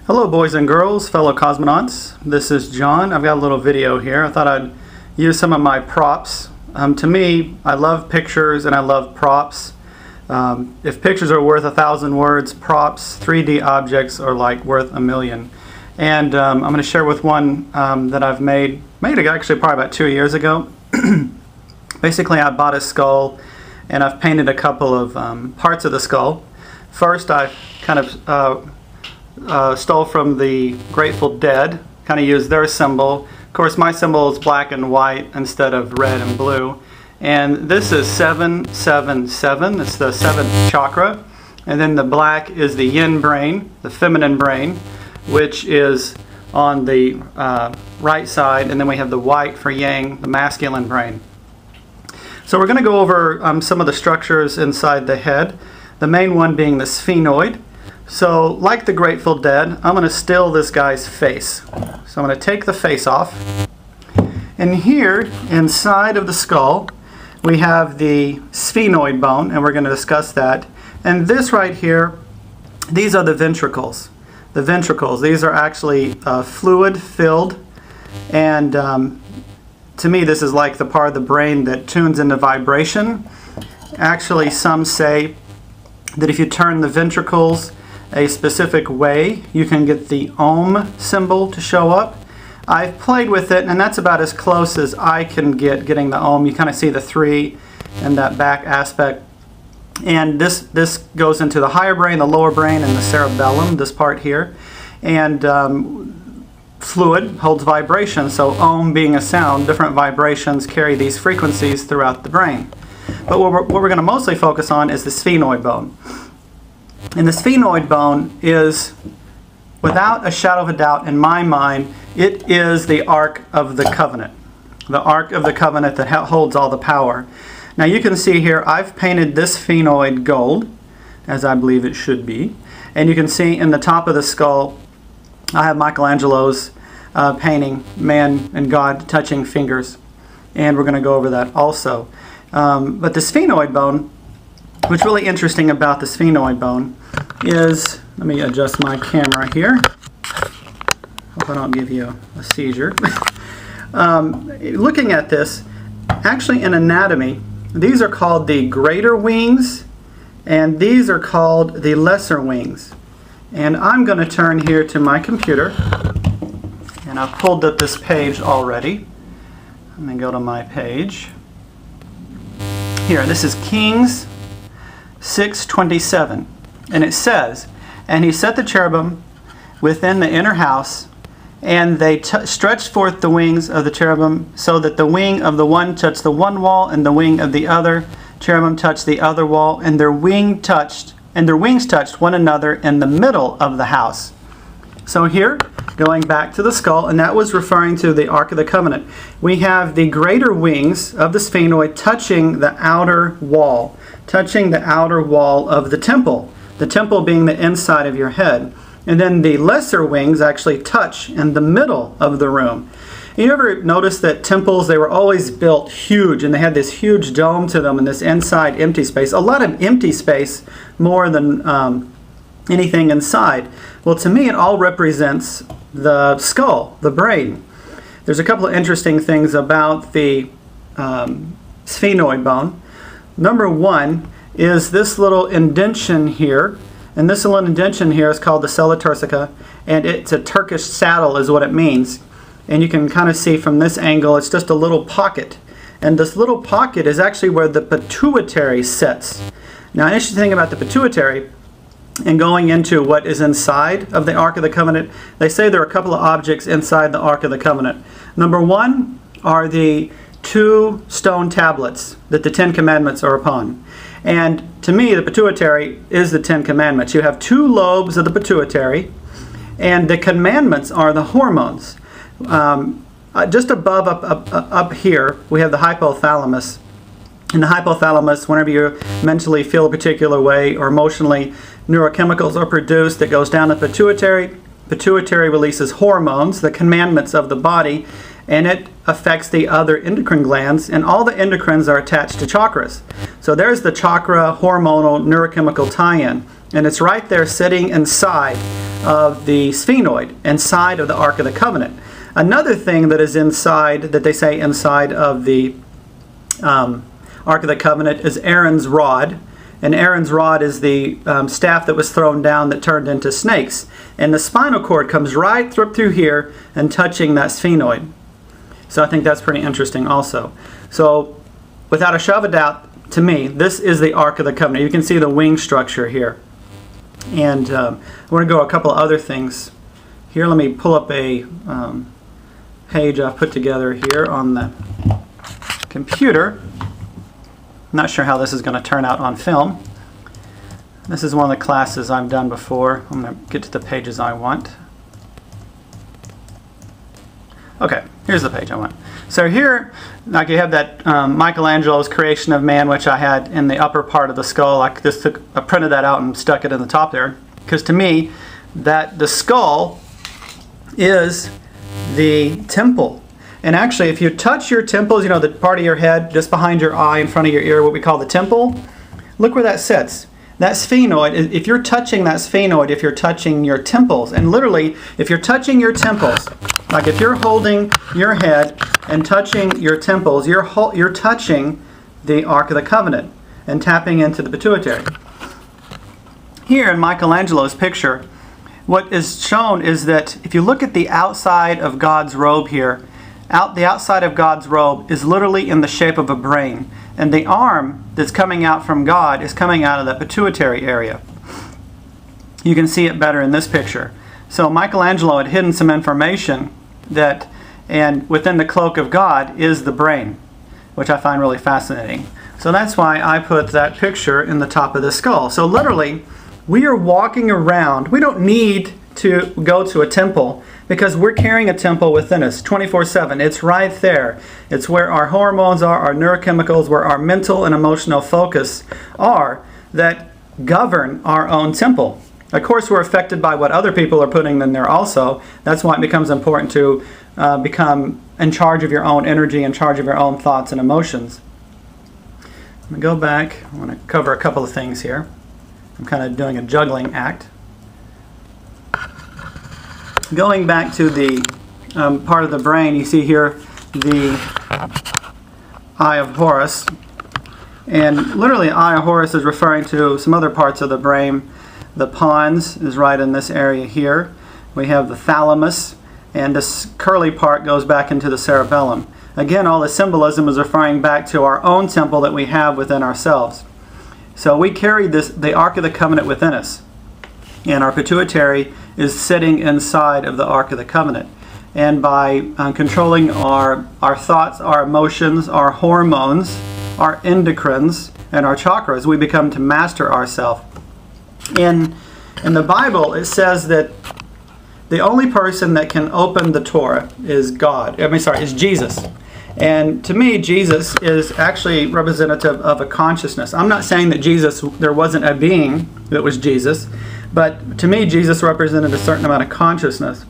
Hello boys and girls, fellow cosmonauts. This is John. I've got a little video here. I thought I'd use some of my props. To me, I love pictures and I love props. If pictures are worth 1,000 words, props, 3D objects are like worth 1,000,000. And I'm going to share with one that I've made actually probably about 2 years ago. Basically, I bought a skull and I've painted a couple of parts of the skull. First, I kind of stole from the Grateful Dead, kind of used their symbol. Of course, my symbol is black and white instead of red and blue. And this is 777, it's the 7th chakra. And then the black is the yin brain, the feminine brain, which is on the right side. And then we have the white for yang, the masculine brain. So we're going to go over some of the structures inside the head, the main one being the sphenoid. So, like the Grateful Dead, I'm going to still this guy's face. So I'm going to take the face off. And here, inside of the skull, we have the sphenoid bone, and we're going to discuss that. And this right here, these are the ventricles. The ventricles, these are actually fluid-filled. And to me, this is like the part of the brain that tunes into vibration. Actually, some say that if you turn the ventricles a specific way, you can get the Om symbol to show up. I've played with it, and that's about as close as I can getting the Om. You kind of see the 3 and that back aspect. And this goes into the higher brain, the lower brain, and the cerebellum, this part here. And fluid holds vibration, so Om being a sound, different vibrations carry these frequencies throughout the brain. But what we're going to mostly focus on is the sphenoid bone. And the sphenoid bone is, without a shadow of a doubt in my mind, it is the Ark of the Covenant. The Ark of the Covenant that holds all the power. Now you can see here, I've painted this sphenoid gold, as I believe it should be. And you can see in the top of the skull, I have Michelangelo's painting, man and God touching fingers. And we're going to go over that also. But the sphenoid bone, what's really interesting about the sphenoid bone is, let me adjust my camera here. Hope I don't give you a seizure. Looking at this, actually in anatomy, these are called the greater wings, and these are called the lesser wings. And I'm going to turn here to my computer, and I've pulled up this page already. Let me go to my page. Here, this is Kings 6:27, and it says, "And he set the cherubim within the inner house, and they stretched forth the wings of the cherubim, so that the wing of the one touched the one wall, and the wing of the other cherubim touched the other wall, and their wings touched one another in the middle of the house." So here, going back to the skull, and that was referring to the Ark of the Covenant. We have the greater wings of the sphenoid touching the outer wall of the temple being the inside of your head. And then the lesser wings actually touch in the middle of the room. You ever notice that temples, they were always built huge, and they had this huge dome to them and this inside empty space. A lot of empty space more than anything inside. Well, to me, it all represents the skull, the brain. There's a couple of interesting things about the sphenoid bone. Number one is this little indention here. And this little indention here is called the sella turcica, and it's a Turkish saddle is what it means. And you can kind of see from this angle, it's just a little pocket. And this little pocket is actually where the pituitary sits. Now, an interesting thing about the pituitary, and going into what is inside of the Ark of the Covenant, they say there are a couple of objects inside the Ark of the Covenant. Number one are the 2 stone tablets that the 10 Commandments are upon. And to me, the pituitary is the 10 Commandments. You have 2 lobes of the pituitary, and the commandments are the hormones. Just above, up here, we have the hypothalamus. In the hypothalamus, whenever you mentally feel a particular way or emotionally, neurochemicals are produced that goes down the pituitary. Pituitary releases hormones, the commandments of the body, and it affects the other endocrine glands, and all the endocrines are attached to chakras. So there's the chakra hormonal neurochemical tie-in. And it's right there sitting inside of the sphenoid, inside of the Ark of the Covenant. Another thing that is inside, that they say inside of the Ark of the Covenant, is Aaron's rod. And Aaron's rod is the staff that was thrown down that turned into snakes. And the spinal cord comes right through here and touching that sphenoid. So I think that's pretty interesting also. So without a shadow of a doubt, to me, this is the Ark of the Covenant. You can see the wing structure here. And I want to go a couple of other things. Here, let me pull up a page I've put together here on the computer. Not sure how this is going to turn out on film. This is one of the classes I've done before. I'm going to get to the pages I want. Okay, here's the page I want. So here, like you have that Michelangelo's creation of man, which I had in the upper part of the skull. I printed that out and stuck it in the top there. Because to me, that the skull is the temple. And actually, if you touch your temples, you know, the part of your head just behind your eye, in front of your ear, what we call the temple, look where that sits. That sphenoid, if you're touching that sphenoid, if you're touching your temples, and literally, if you're touching your temples, like if you're holding your head and touching your temples, you're touching the Ark of the Covenant and tapping into the pituitary. Here in Michelangelo's picture, what is shown is that if you look at the outside of God's robe here, the outside of God's robe is literally in the shape of a brain. And the arm that's coming out from God is coming out of the pituitary area. You can see it better in this picture. So Michelangelo had hidden some information and within the cloak of God is the brain, which I find really fascinating. So that's why I put that picture in the top of the skull. So literally, we are walking around. We don't need to go to a temple because we're carrying a temple within us 24/7. It's right there. It's where our hormones are, our neurochemicals, where our mental and emotional focus are that govern our own temple. Of course, we're affected by what other people are putting in there also. That's why it becomes important to become in charge of your own energy, in charge of your own thoughts and emotions. I'm going to go back. I want to cover a couple of things here. I'm kind of doing a juggling act. Going back to the part of the brain, you see here the Eye of Horus. And literally, Eye of Horus is referring to some other parts of the brain. The pons is right in this area here. We have the thalamus, and this curly part goes back into the cerebellum. Again, all the symbolism is referring back to our own temple that we have within ourselves. So we carry the Ark of the Covenant within us. And our pituitary is sitting inside of the Ark of the Covenant. And by controlling our thoughts, our emotions, our hormones, our endocrines, and our chakras, we become to master ourselves. In the Bible, it says that the only person that can open the Torah is is Jesus. And to me, Jesus is actually representative of a consciousness. I'm not saying that there wasn't a being that was Jesus, but to me, Jesus represented a certain amount of consciousness.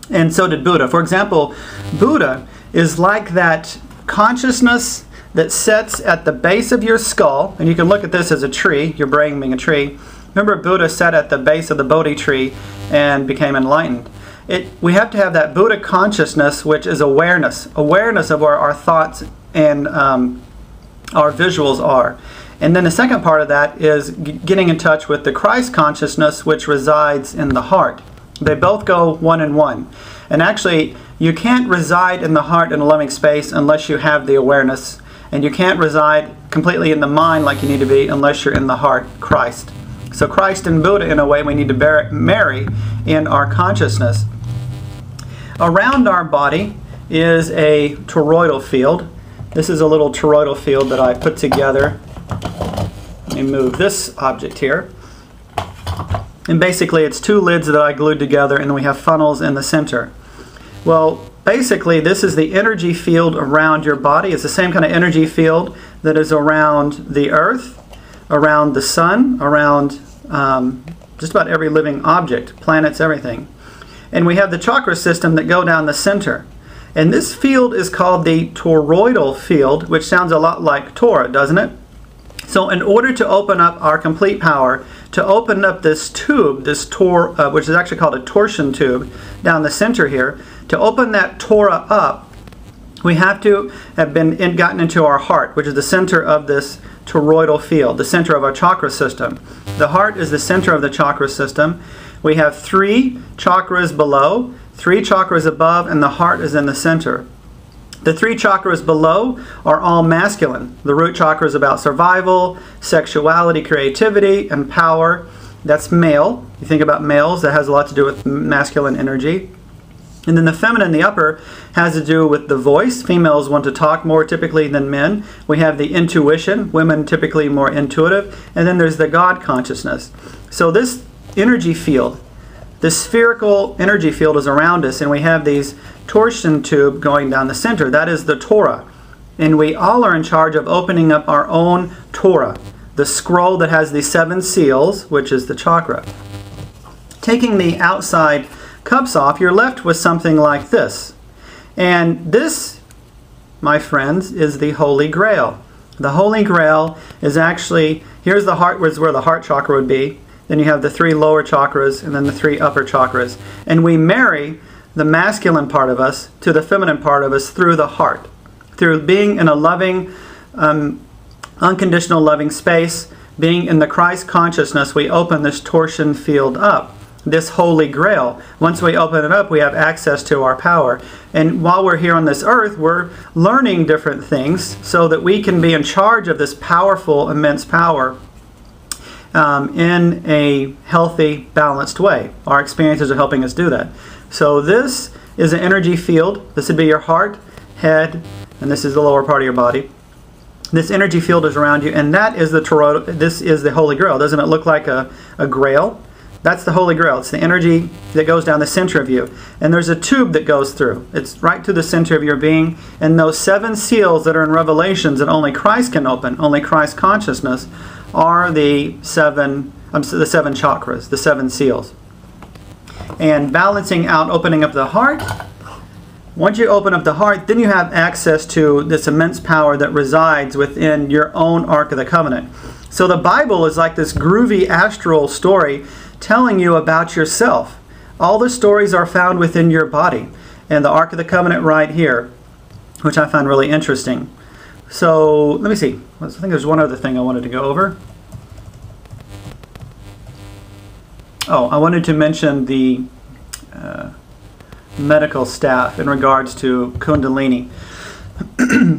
And so did Buddha. For example, Buddha is like that consciousness that sits at the base of your skull. And you can look at this as a tree, your brain being a tree. Remember, Buddha sat at the base of the Bodhi tree and became enlightened. We have to have that Buddha consciousness, which is awareness of where our thoughts and our visuals are. And then the second part of that is getting in touch with the Christ consciousness, which resides in the heart. They both go one in one. And actually, you can't reside in the heart in a loving space unless you have the awareness. And you can't reside completely in the mind like you need to be unless you're in the heart, Christ. So Christ and Buddha, in a way, we need to marry in our consciousness. Around our body is a toroidal field. This is a little toroidal field that I put together. Let me move this object here. And basically it's two lids that I glued together, and then we have funnels in the center. Well, basically this is the energy field around your body. It's the same kind of energy field that is around the earth, around the sun, around just about every living object, planets, everything. And we have the chakra system that go down the center. And this field is called the toroidal field, which sounds a lot like Torah, doesn't it? So in order to open up our complete power to open up this tube, which is actually called a torsion tube, down the center here. To open that tora up, we have to have gotten into our heart, which is the center of this toroidal field, the center of our chakra system. The heart is the center of the chakra system. We have 3 chakras below, 3 chakras above, and the heart is in the center. The 3 chakras below are all masculine. The root chakra is about survival, sexuality, creativity, and power. That's male. You think about males, that has a lot to do with masculine energy. And then the feminine, the upper, has to do with the voice. Females want to talk more typically than men. We have the intuition. Women typically more intuitive. And then there's the God consciousness. So this energy field, the spherical energy field is around us, and we have these torsion tube going down the center. That is the Torah. And we all are in charge of opening up our own Torah, the scroll that has the 7 seals, which is the chakra. Taking the outside cups off, you're left with something like this. And this, my friends, is the Holy Grail. The Holy Grail is actually, here's the heart, where the heart chakra would be. Then you have the 3 lower chakras and then the 3 upper chakras. And we marry the masculine part of us to the feminine part of us through the heart. Through being in a loving, unconditional loving space, being in the Christ consciousness, we open this torsion field up. This Holy Grail. Once we open it up, we have access to our power. And while we're here on this earth, we're learning different things so that we can be in charge of this powerful, immense power in a healthy, balanced way. Our experiences are helping us do that. So this is an energy field. This would be your heart, head, and this is the lower part of your body. This energy field is around you, and that is this is the Holy Grail. Doesn't it look like a grail? That's the Holy Grail. It's the energy that goes down the center of you. And there's a tube that goes through. It's right to the center of your being. And those 7 seals that are in Revelations that only Christ can open, only Christ consciousness, are the 7 chakras, the 7 seals. And balancing out, opening up the heart. Once you open up the heart, then you have access to this immense power that resides within your own Ark of the Covenant. So the Bible is like this groovy astral story telling you about yourself. All the stories are found within your body. And the Ark of the Covenant right here, which I find really interesting. So, let me see. I think there's one other thing I wanted to go over. Oh, I wanted to mention the medical staff in regards to Kundalini.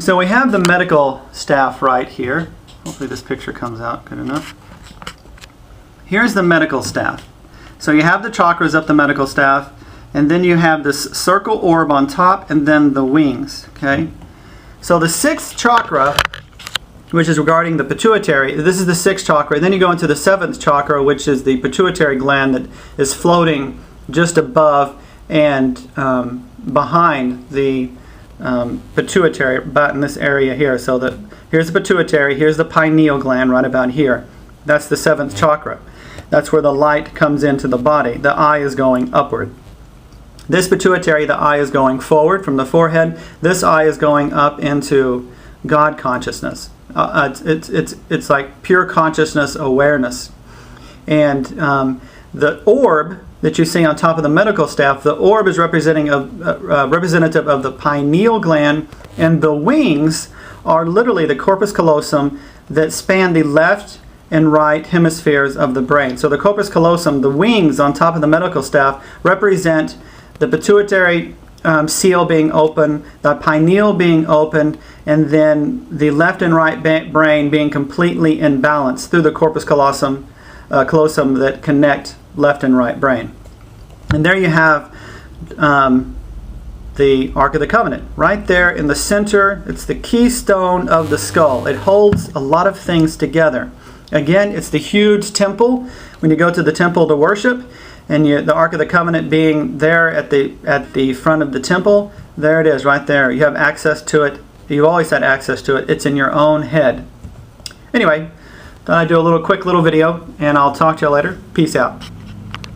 So we have the medical staff right here. Hopefully this picture comes out good enough. Here's the medical staff. So you have the chakras up the medical staff, and then you have this circle orb on top, and then the wings. Okay. So the 6th chakra, which is regarding the pituitary, this is the 6th chakra. Then you go into the 7th chakra, which is the pituitary gland that is floating just above and behind the pituitary, about in this area here. So that here's the pituitary, here's the pineal gland right about here. That's the 7th chakra. That's where the light comes into the body. The eye is going upward. This pituitary, the eye is going forward from the forehead. This eye is going up into God consciousness. It's like pure consciousness awareness. And the orb that you see on top of the medical staff, the orb is representative of the pineal gland, and the wings are literally the corpus callosum that span the left and right hemispheres of the brain. So the corpus callosum, the wings on top of the medical staff, represent the pituitary seal being open, the pineal being opened, and then the left and right brain being completely in balance through the corpus callosum that connect left and right brain. And there you have the Ark of the Covenant. Right there in the center, it's the keystone of the skull. It holds a lot of things together. Again, it's the huge temple. When you go to the temple to worship, and the Ark of the Covenant being there at the front of the temple, there it is right there. You have access to it. You've always had access to it. It's in your own head. Anyway, thought I'd do a quick little video, and I'll talk to you later. Peace out.